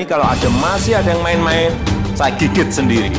Ini kalau masih ada yang main-main, saya gigit sendiri.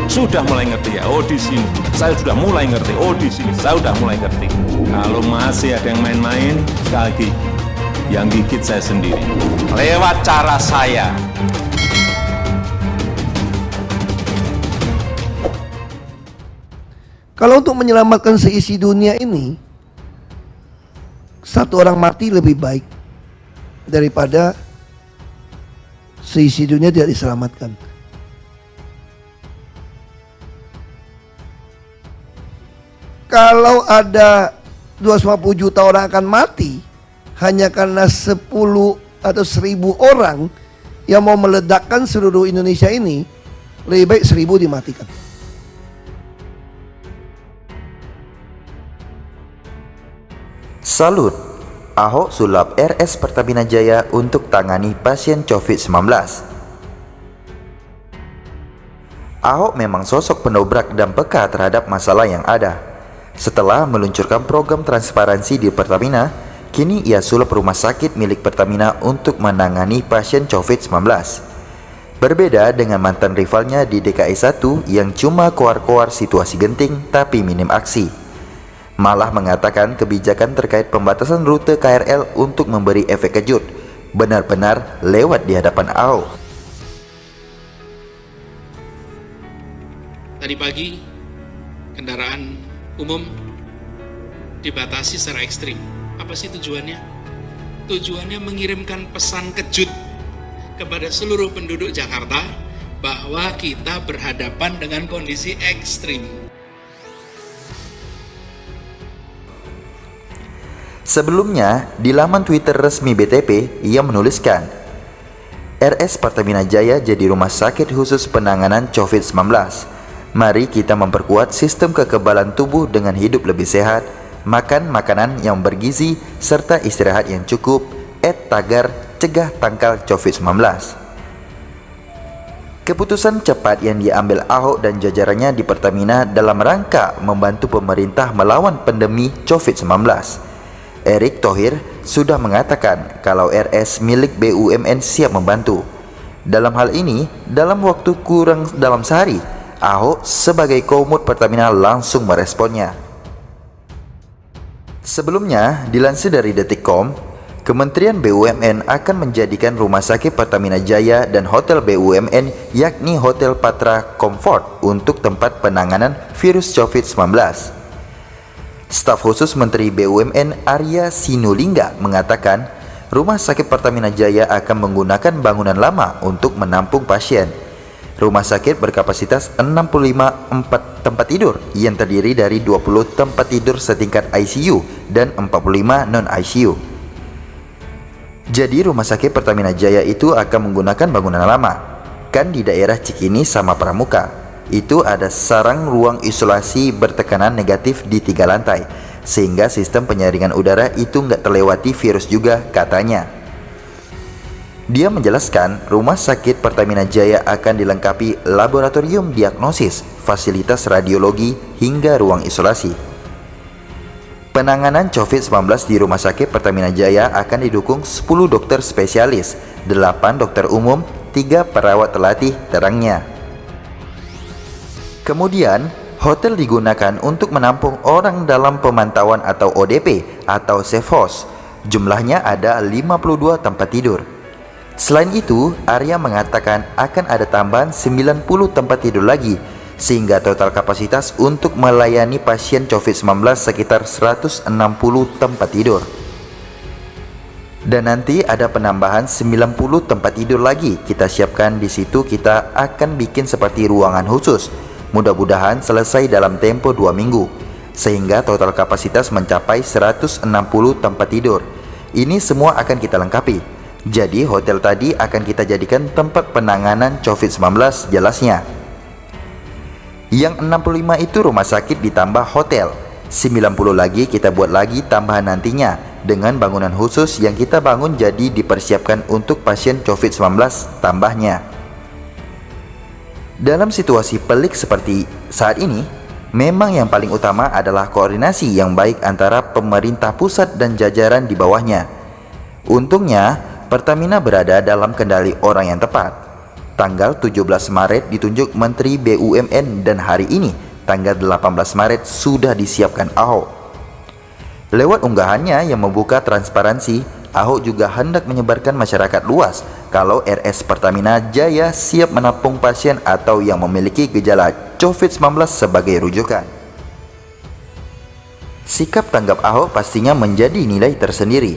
Sudah mulai ngerti ya, oh di sini saya sudah mulai ngerti, oh di sini saya sudah mulai ngerti. Kalau masih ada yang main-main, sekali lagi, yang gigit saya sendiri. Lewat cara saya. Kalau untuk menyelamatkan seisi dunia ini, satu orang mati lebih baik daripada seisi dunia tidak diselamatkan. Kalau ada 250 juta orang akan mati hanya karena 10 atau 1000 orang yang mau meledakkan seluruh Indonesia ini, lebih baik 1000 dimatikan. Salut, Ahok sulap RS Pertamina Jaya untuk tangani pasien COVID-19. Ahok memang sosok pendobrak dan peka terhadap masalah yang ada. Setelah meluncurkan program transparansi di Pertamina, kini ia sulap rumah sakit milik Pertamina untuk menangani pasien COVID-19. Berbeda dengan mantan rivalnya di DKI 1 yang cuma koar-koar situasi genting tapi minim aksi. Malah mengatakan kebijakan terkait pembatasan rute KRL untuk memberi efek kejut benar-benar lewat di hadapan Ahok. Tadi pagi kendaraan umum dibatasi secara ekstrim. Apa sih tujuannya? Tujuannya mengirimkan pesan kejut kepada seluruh penduduk Jakarta bahwa kita berhadapan dengan kondisi ekstrim. Sebelumnya, di laman Twitter resmi BTP, ia menuliskan, RS Pertamina Jaya jadi rumah sakit khusus penanganan COVID-19. Mari kita memperkuat sistem kekebalan tubuh dengan hidup lebih sehat, makan makanan yang bergizi, serta istirahat yang cukup, tagar cegah tangkal COVID-19. Keputusan cepat yang diambil Ahok dan jajarannya di Pertamina dalam rangka membantu pemerintah melawan pandemi COVID-19. Erick Thohir sudah mengatakan kalau RS milik BUMN siap membantu. Dalam hal ini, dalam waktu kurang dalam sehari, Ahok sebagai Koumud Pertamina langsung meresponnya. Sebelumnya, dilansir dari Detikcom, Kementerian BUMN akan menjadikan Rumah Sakit Pertamina Jaya dan Hotel BUMN yakni Hotel Patra Comfort untuk tempat penanganan virus COVID-19. Staf khusus Menteri BUMN Arya Sinulinga mengatakan Rumah Sakit Pertamina Jaya akan menggunakan bangunan lama untuk menampung pasien. Rumah sakit berkapasitas 65 tempat tidur yang terdiri dari 20 tempat tidur setingkat ICU dan 45 non-ICU. Jadi Rumah Sakit Pertamina Jaya itu akan menggunakan bangunan lama. Kan di daerah Cikini sama Pramuka itu ada sarang ruang isolasi bertekanan negatif di 3 lantai, sehingga sistem penyaringan udara itu nggak terlewati virus juga, katanya. Dia menjelaskan Rumah Sakit Pertamina Jaya akan dilengkapi laboratorium diagnosis, fasilitas radiologi, hingga ruang isolasi. Penanganan COVID-19 di Rumah Sakit Pertamina Jaya akan didukung 10 dokter spesialis, 8 dokter umum, 3 perawat terlatih, terangnya. Kemudian, hotel digunakan untuk menampung orang dalam pemantauan atau ODP atau safe house. Jumlahnya ada 52 tempat tidur. Selain itu, Arya mengatakan akan ada tambahan 90 tempat tidur lagi, sehingga total kapasitas untuk melayani pasien COVID-19 sekitar 160 tempat tidur. Dan nanti ada penambahan 90 tempat tidur lagi kita siapkan di situ. Kita akan bikin seperti ruangan khusus. Mudah-mudahan selesai dalam tempo 2 minggu, sehingga total kapasitas mencapai 160 tempat tidur. Ini semua akan kita lengkapi. Jadi hotel tadi akan kita jadikan tempat penanganan COVID-19, jelasnya. Yang 65 itu rumah sakit ditambah hotel. 90 lagi kita buat lagi tambahan nantinya dengan bangunan khusus yang kita bangun jadi dipersiapkan untuk pasien COVID-19, tambahnya. Dalam situasi pelik seperti saat ini, memang yang paling utama adalah koordinasi yang baik antara pemerintah pusat dan jajaran di bawahnya. Untungnya, Pertamina berada dalam kendali orang yang tepat. Tanggal 17 Maret ditunjuk Menteri BUMN dan hari ini, tanggal 18 Maret sudah disiapkan Ahok. Lewat unggahannya yang membuka transparansi, Ahok juga hendak menyebarkan masyarakat luas kalau RS Pertamina Jaya siap menampung pasien atau yang memiliki gejala COVID-19 sebagai rujukan. Sikap tanggap Ahok pastinya menjadi nilai tersendiri.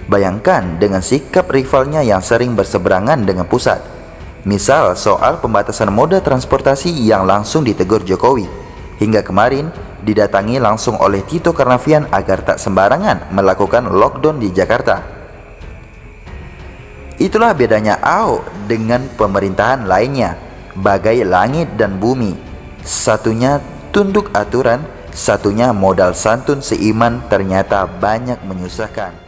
Bayangkan dengan sikap rivalnya yang sering berseberangan dengan pusat. Misal soal pembatasan moda transportasi yang langsung ditegur Jokowi. Hingga kemarin didatangi langsung oleh Tito Karnavian agar tak sembarangan melakukan lockdown di Jakarta. Itulah bedanya Ahok dengan pemerintahan lainnya, bagai langit dan bumi. Satunya tunduk aturan, satunya modal santun seiman, ternyata banyak menyusahkan.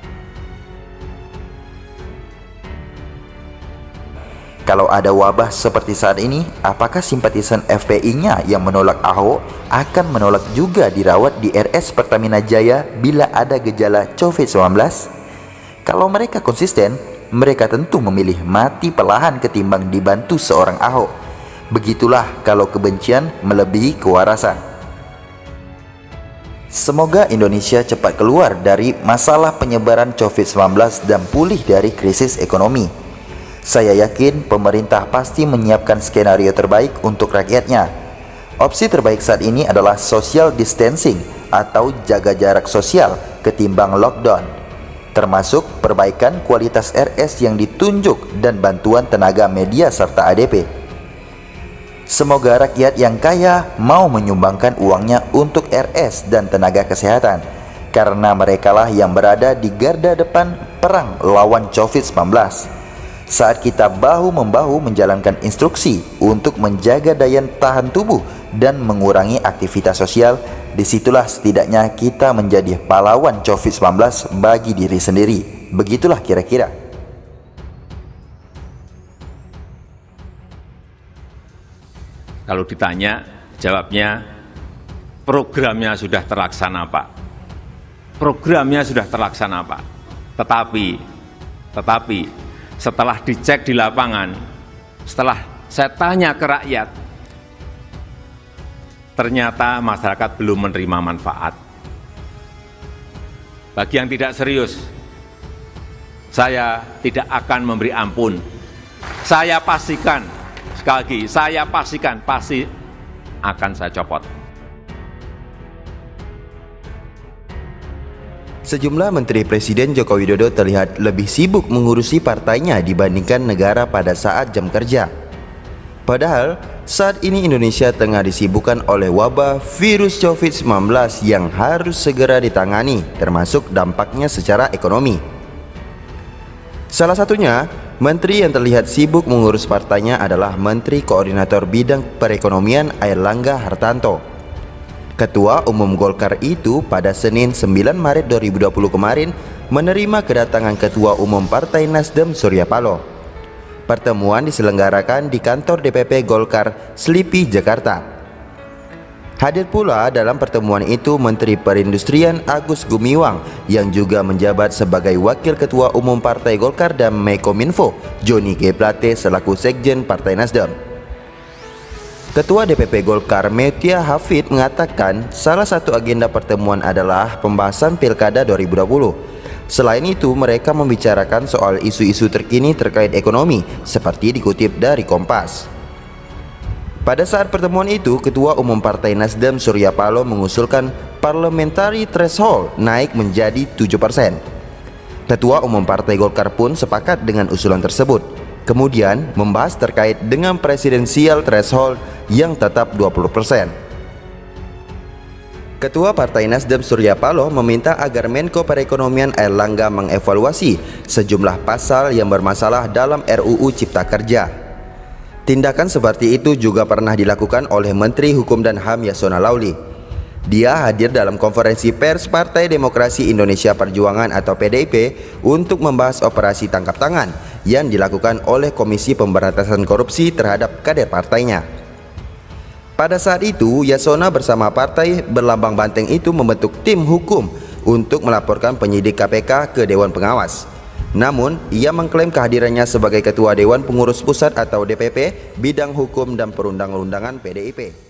Kalau ada wabah seperti saat ini, apakah simpatisan FPI-nya yang menolak Ahok akan menolak juga dirawat di RS Pertamina Jaya bila ada gejala COVID-19? Kalau mereka konsisten, mereka tentu memilih mati perlahan ketimbang dibantu seorang Ahok. Begitulah kalau kebencian melebihi kewarasan. Semoga Indonesia cepat keluar dari masalah penyebaran COVID-19 dan pulih dari krisis ekonomi. Saya yakin pemerintah pasti menyiapkan skenario terbaik untuk rakyatnya. Opsi terbaik saat ini adalah social distancing atau jaga jarak sosial ketimbang lockdown, termasuk perbaikan kualitas RS yang ditunjuk dan bantuan tenaga media serta ADP. Semoga rakyat yang kaya mau menyumbangkan uangnya untuk RS dan tenaga kesehatan, karena merekalah yang berada di garda depan perang lawan COVID-19. Saat kita bahu-membahu menjalankan instruksi untuk menjaga daya tahan tubuh dan mengurangi aktivitas sosial, disitulah setidaknya kita menjadi pahlawan COVID-19 bagi diri sendiri. Begitulah kira-kira. Kalau ditanya, jawabnya programnya sudah terlaksana, Pak. Programnya sudah terlaksana, Pak. Tetapi setelah dicek di lapangan, setelah saya tanya ke rakyat, ternyata masyarakat belum menerima manfaat. Bagi yang tidak serius, saya tidak akan memberi ampun. Saya pastikan, sekali lagi, saya pastikan pasti akan saya copot. Sejumlah Menteri Presiden Joko Widodo terlihat lebih sibuk mengurusi partainya dibandingkan negara pada saat jam kerja. Padahal, saat ini Indonesia tengah disibukkan oleh wabah virus COVID-19 yang harus segera ditangani, termasuk dampaknya secara ekonomi. Salah satunya, Menteri yang terlihat sibuk mengurus partainya adalah Menteri Koordinator Bidang Perekonomian Airlangga Hartarto. Ketua Umum Golkar itu pada Senin 9 Maret 2020 kemarin menerima kedatangan Ketua Umum Partai Nasdem Surya Paloh. Pertemuan diselenggarakan di kantor DPP Golkar Slipi, Jakarta. Hadir pula dalam pertemuan itu Menteri Perindustrian Agus Gumiwang yang juga menjabat sebagai Wakil Ketua Umum Partai Golkar dan Menkominfo Johnny G. Plate selaku Sekjen Partai Nasdem. Ketua DPP Golkar Metia Hafid mengatakan salah satu agenda pertemuan adalah pembahasan Pilkada 2020. Selain itu, mereka membicarakan soal isu-isu terkini terkait ekonomi, seperti dikutip dari Kompas. Pada saat pertemuan itu, Ketua Umum Partai Nasdem Surya Paloh mengusulkan parliamentary threshold naik menjadi 7%. Ketua Umum Partai Golkar pun sepakat dengan usulan tersebut. Kemudian membahas terkait dengan presidensial threshold yang tetap 20%. Ketua Partai Nasdem Surya Paloh meminta agar Menko Perekonomian Airlangga mengevaluasi sejumlah pasal yang bermasalah dalam RUU Cipta Kerja. Tindakan seperti itu juga pernah dilakukan oleh Menteri Hukum dan HAM Yasona Lauli. Dia hadir dalam konferensi pers Partai Demokrasi Indonesia Perjuangan atau PDIP untuk membahas operasi tangkap tangan yang dilakukan oleh Komisi Pemberantasan Korupsi terhadap kader partainya. Pada saat itu, Yasona bersama partai berlambang banteng itu membentuk tim hukum untuk melaporkan penyidik KPK ke Dewan Pengawas. Namun, ia mengklaim kehadirannya sebagai Ketua Dewan Pengurus Pusat atau DPP bidang hukum dan perundang-undangan PDIP.